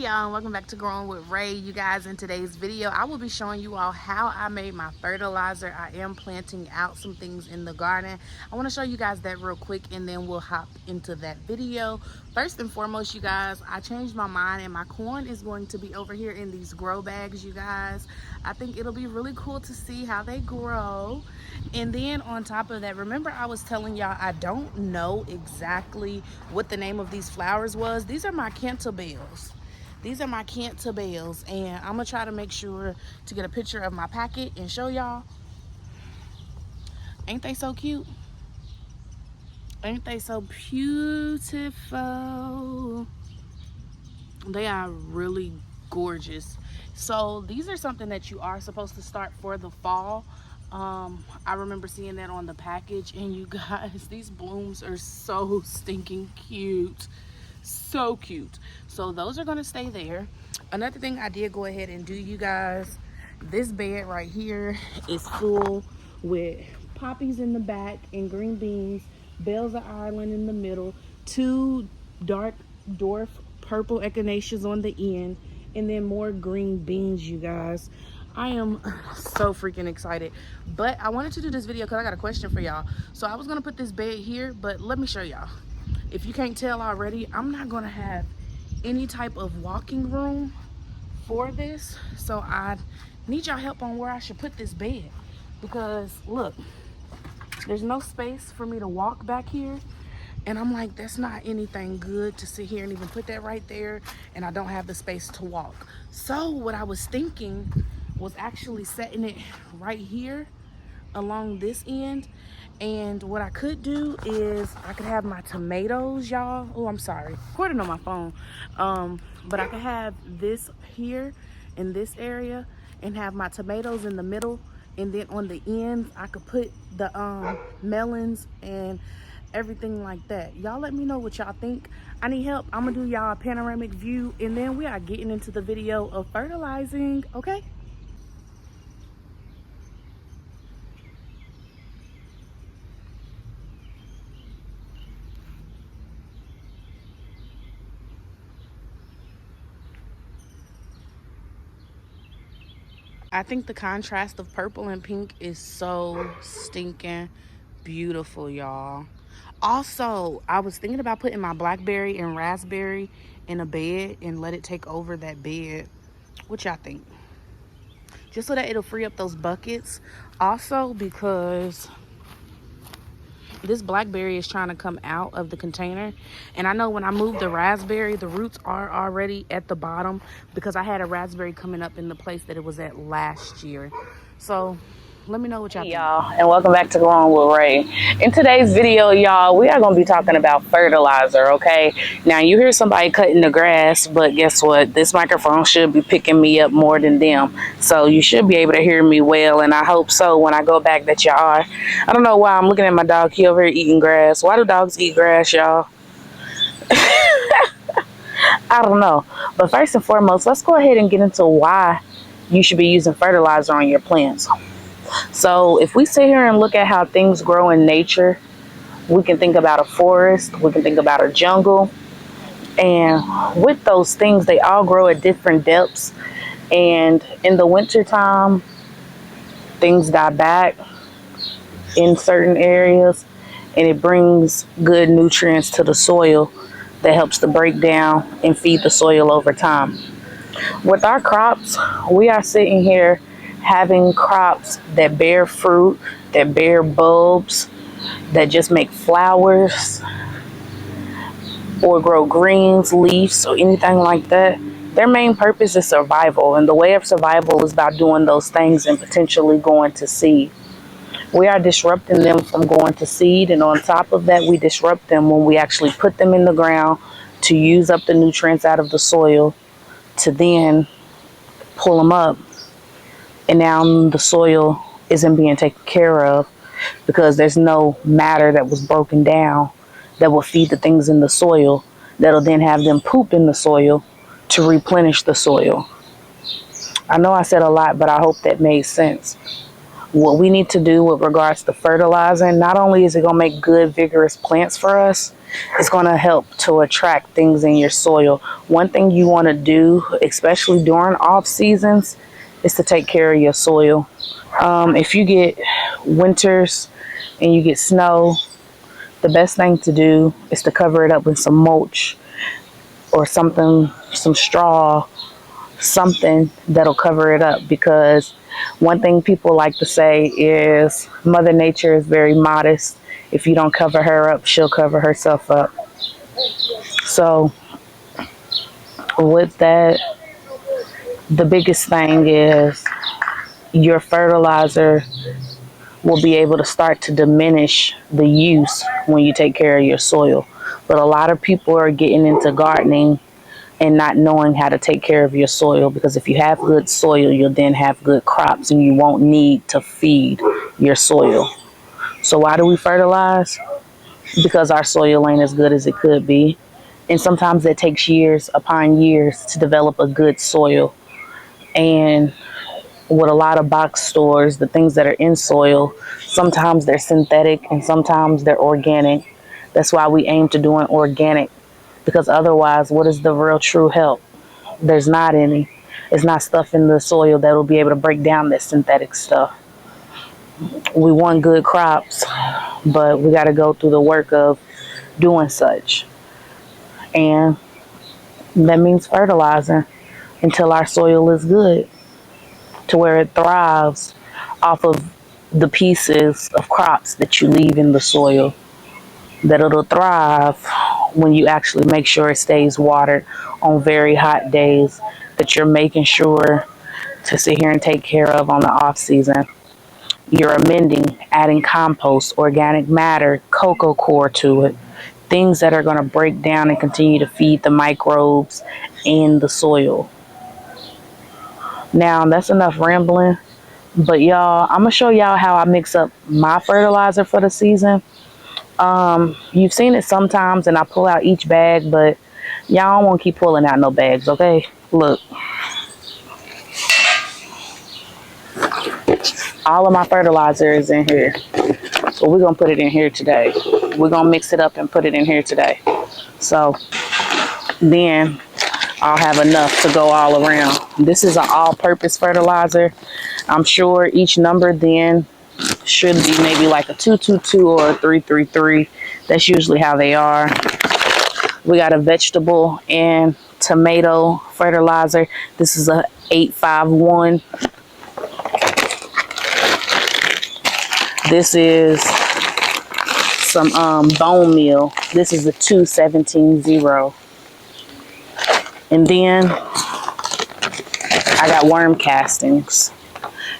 Y'all, welcome back to Growing with Ray. You guys, in today's video I will be showing you all how I made my fertilizer. I am planting out some things in the garden. I want to show you guys that real quick and then we'll hop into that video. First and foremost, you guys, I changed my mind and my corn is going to be over here in these grow bags. You guys, I think it'll be really cool to see how they grow. And then on top of that, remember I was telling y'all I don't know exactly what the name of these flowers was. These are my cantabelles. These are my cantabelles, and I'm gonna try to make sure to get a picture of my packet and show y'all. Ain't they so cute? Ain't they so beautiful? They are really gorgeous. So these are something that you are supposed to start for the fall. I remember seeing that on the package, and you guys, these blooms are so stinking cute. So cute. So those are going to stay there. Another thing I did go ahead and do, you guys, this bed right here is full with poppies in the back and green beans, bells of Ireland in the middle, two dark dwarf purple echinaceas on the end, and then more green beans, you guys. I am so freaking excited. But I wanted to do this video because I got a question for y'all. So I was going to put this bed here, but let me show y'all. If you can't tell already, I'm not going to have any type of walking room for this. So I need y'all help on where I should put this bed. Because look, there's no space for me to walk back here. And I'm like, that's not anything good to sit here and even put that right there. And I don't have the space to walk. So what I was thinking was actually setting it right here along this end. And what I could do is I could have my tomatoes, y'all. Oh, I'm sorry, recording on my phone. But I could have this here in this area and have my tomatoes in the middle, and then on the ends I could put the melons and everything like that. Y'all let me know what y'all think. I need help. I'm gonna do y'all a panoramic view, and then we are getting into the video of fertilizing. Okay. I think the contrast of purple and pink is so stinking beautiful, y'all. Also, I was thinking about putting my blackberry and raspberry in a bed and let it take over that bed. What y'all think? Just so that it'll free up those buckets. Also, because this blackberry is trying to come out of the container, and I know when I moved the raspberry, the roots are already at the bottom because I had a raspberry coming up in the place that it was at last year. So let me know what y'all think. Y'all, and welcome back to Growing with Ray. In today's video, y'all, we are going to be talking about fertilizer. Okay, now you hear somebody cutting the grass, but guess what, this microphone should be picking me up more than them, so you should be able to hear me well, and I hope so when I go back that y'all are. I don't know why I'm looking at my dog. He over here eating grass. Why do dogs eat grass, y'all? I don't know. But first and foremost, let's go ahead and get into why you should be using fertilizer on your plants. So if we sit here and look at how things grow in nature, we can think about a forest, we can think about a jungle, and with those things, they all grow at different depths. And in the wintertime, things die back in certain areas, and it brings good nutrients to the soil that helps to break down and feed the soil over time. With our crops, we are sitting here having crops that bear fruit, that bear bulbs, that just make flowers or grow greens, leaves, or anything like that. Their main purpose is survival, and the way of survival is by doing those things and potentially going to seed. We are disrupting them from going to seed, and on top of that, we disrupt them when we actually put them in the ground to use up the nutrients out of the soil, to then pull them up. And now the soil isn't being taken care of because there's no matter that was broken down that will feed the things in the soil that'll then have them poop in the soil to replenish the soil. I know I said a lot, but I hope that made sense. What we need to do with regards to fertilizing, not only is it going to make good, vigorous plants for us, it's going to help to attract things in your soil. One thing you want to do, especially during off seasons, is to take care of your soil. If you get winters and you get snow, the best thing to do is to cover it up with some mulch or something, some straw, something that'll cover it up, because one thing people like to say is Mother Nature is very modest. If you don't cover her up, she'll cover herself up. So with that, the biggest thing is your fertilizer will be able to start to diminish the use when you take care of your soil. But a lot of people are getting into gardening and not knowing how to take care of your soil, because if you have good soil, you'll then have good crops and you won't need to feed your soil. So why do we fertilize? Because our soil ain't as good as it could be. And sometimes it takes years upon years to develop a good soil. And with a lot of box stores, the things that are in soil, sometimes they're synthetic and sometimes they're organic. That's why we aim to doing organic, because otherwise, what is the real true help? There's not any. It's not stuff in the soil that will be able to break down this synthetic stuff. We want good crops, but we got to go through the work of doing such. And that means fertilizing until our soil is good, to where it thrives off of the pieces of crops that you leave in the soil, that it'll thrive when you actually make sure it stays watered on very hot days, that you're making sure to sit here and take care of on the off season. You're amending, adding compost, organic matter, cocoa coir to it, things that are going to break down and continue to feed the microbes in the soil. Now, that's enough rambling, but y'all, I'm going to show y'all how I mix up my fertilizer for the season. You've seen it sometimes, and I pull out each bag, but y'all don't want to keep pulling out no bags, okay? Look. All of my fertilizer is in here. So we're going to put it in here today. We're going to mix it up and put it in here today. So then I'll have enough to go all around. This is an all-purpose fertilizer. I'm sure each number then should be maybe like a 222 or a 333. That's usually how they are. We got a vegetable and tomato fertilizer. This is a 851. This is some bone meal. This is a 2170. And then I got worm castings.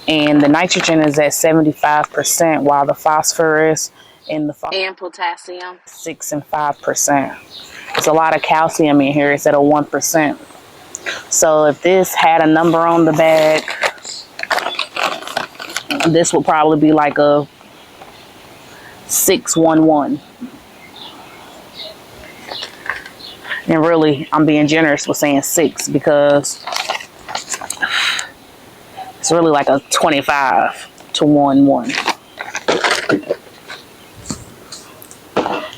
And the nitrogen is at 75%, while the phosphorus and potassium 6 and 5%. There's a lot of calcium in here. It's at a 1%. So if this had a number on the bag, this would probably be like a 611. And really, I'm being generous with saying 6, because it's really like a 25 to 11.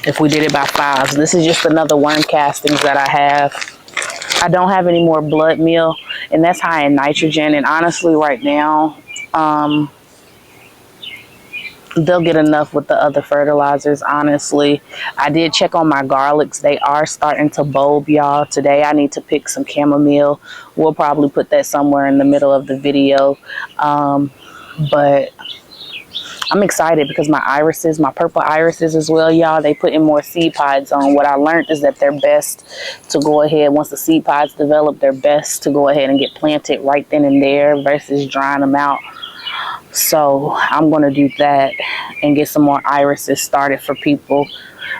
If we did it by 5s. This is just another worm castings that I have. I don't have any more blood meal, and that's high in nitrogen. And honestly, right now, they'll get enough with the other fertilizers, honestly. I did check on my garlics. They are starting to bulb, y'all. Today I need to pick some chamomile. We'll probably put that somewhere in the middle of the video. But I'm excited because my irises, my purple irises as well, y'all, they put in more seed pods on. What I learned is that they're best to go ahead, once the seed pods develop, they're best to go ahead and get planted right then and there versus drying them out. So I'm going to do that and get some more irises started for people.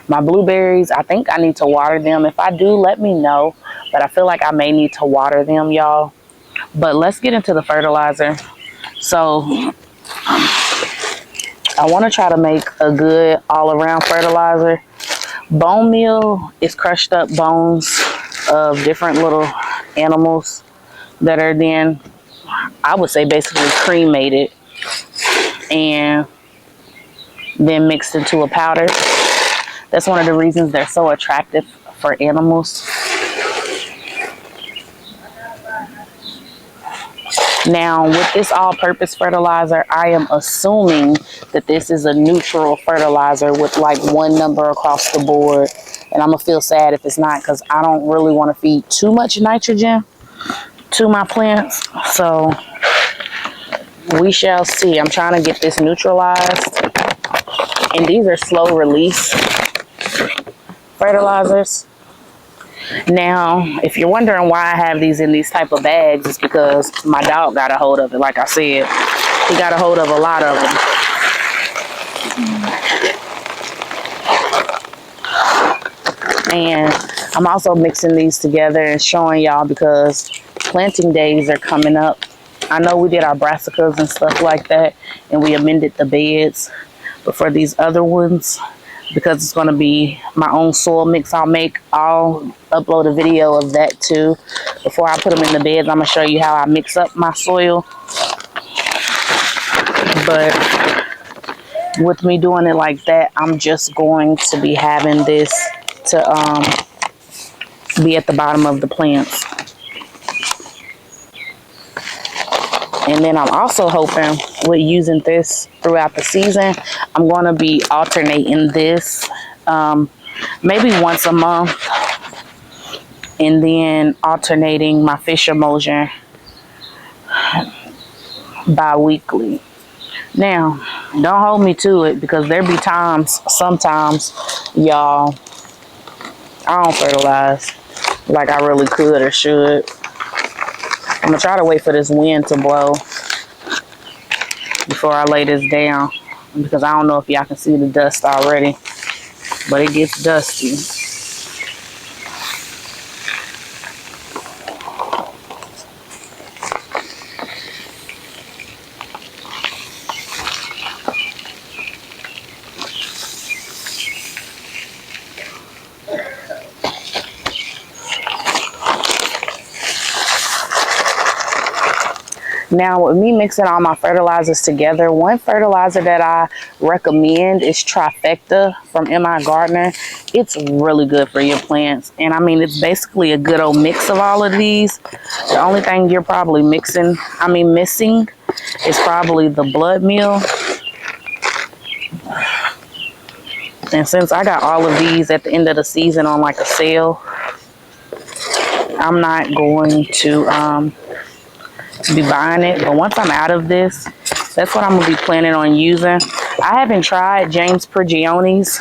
My blueberries, I think I need to water them. If I do, let me know. But I feel like I may need to water them, y'all. But let's get into the fertilizer. So I want to try to make a good all-around fertilizer. Bone meal is crushed up bones of different little animals that are then, I would say, basically cremated. and then mixed into a powder. That's one of the reasons they're so attractive for animals. Now, with this all-purpose fertilizer, I am assuming that this is a neutral fertilizer with like one number across the board. And I'm going to feel sad if it's not, because I don't really want to feed too much nitrogen to my plants. So we shall see. I'm trying to get this neutralized. And these are slow release fertilizers. Now, if you're wondering why I have these in these type of bags, it's because my dog got a hold of it. Like I said, he got a hold of a lot of them. And I'm also mixing these together and showing y'all because planting days are coming up. I know we did our brassicas and stuff like that, and we amended the beds. But for these other ones, because it's going to be my own soil mix I'll upload a video of that too. Before I put them in the beds, I'm going to show you how I mix up my soil. But with me doing it like that, I'm just going to be having this to be at the bottom of the plants. And then I'm also hoping with using this throughout the season, I'm going to be alternating this maybe once a month, and then alternating my fish emulsion bi-weekly. Now, don't hold me to it, because there be sometimes, y'all, I don't fertilize like I really could or should. I'm going to try to wait for this wind to blow before I lay this down, because I don't know if y'all can see the dust already, but it gets dusty. Now, with me mixing all my fertilizers together, one fertilizer that I recommend is Trifecta from MI Gardener. It's really good for your plants. And I mean, it's basically a good old mix of all of these. The only thing you're probably missing is probably the blood meal. And since I got all of these at the end of the season on like a sale, I'm not going to be buying it. But once I'm out of this, that's what I'm gonna be planning on using. I haven't tried James Prigione's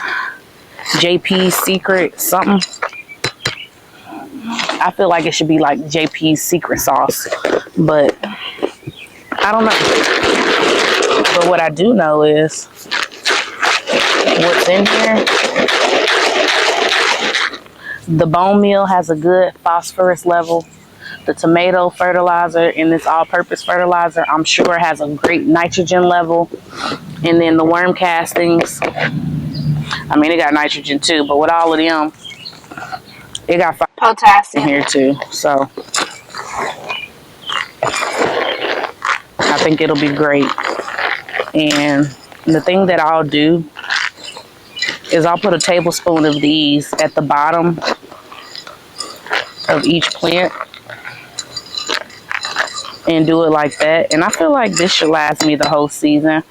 JP's Secret something. I feel like it should be like JP's Secret Sauce, but I don't know. But what I do know is what's in here. The bone meal has a good phosphorus level. The tomato fertilizer in this all-purpose fertilizer, I'm sure has a great nitrogen level. And then the worm castings, I mean, it got nitrogen too, but with all of them, it got potassium in here too. So I think it'll be great. And the thing that I'll do is I'll put a tablespoon of these at the bottom of each plant and do it like that. And I feel like this should last me the whole season,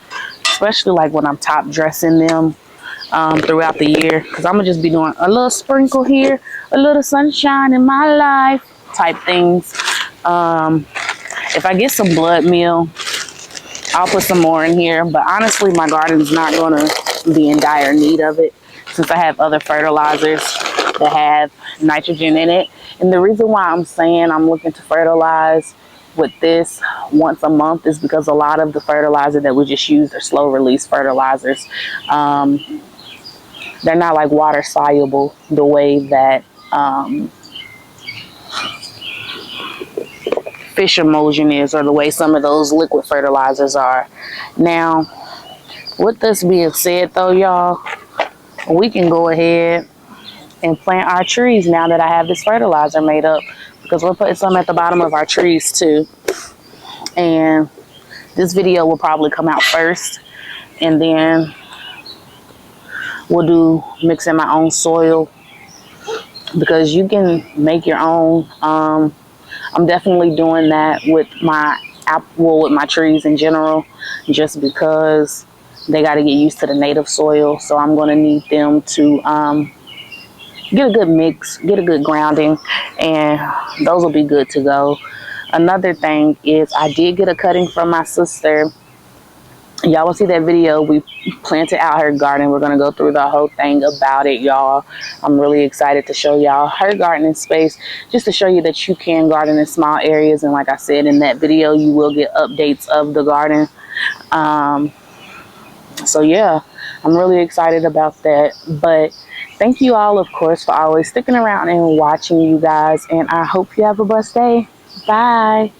especially like when I'm top dressing them throughout the year, because I'm gonna just be doing a little sprinkle here, a little sunshine in my life type things. If I get some blood meal, I'll put some more in here, but honestly my garden's not gonna be in dire need of it, since I have other fertilizers that have nitrogen in it. And the reason why I'm saying I'm looking to fertilize with this once a month is because a lot of the fertilizer that we just use are slow release fertilizers. They're not like water soluble the way that fish emulsion is, or the way some of those liquid fertilizers are. Now, with this being said though, y'all, we can go ahead and plant our trees now that I have this fertilizer made up, because we're putting some at the bottom of our trees too. And this video will probably come out first, And then we'll do mixing my own soil, because you can make your own. I'm definitely doing that with my apple, with my trees in general, just because they got to get used to the native soil. So I'm going to need them to get a good mix, get a good grounding, and those will be good to go. Another thing is I did get a cutting from my sister. Y'all will see that video. We planted out her garden. We're going to go through the whole thing about it, y'all. I'm really excited to show y'all her gardening space, just to show you that you can garden in small areas. And like I said in that video, you will get updates of the garden. So yeah, I'm really excited about that. But thank you all, of course, for always sticking around and watching, you guys. And I hope you have a blessed day. Bye.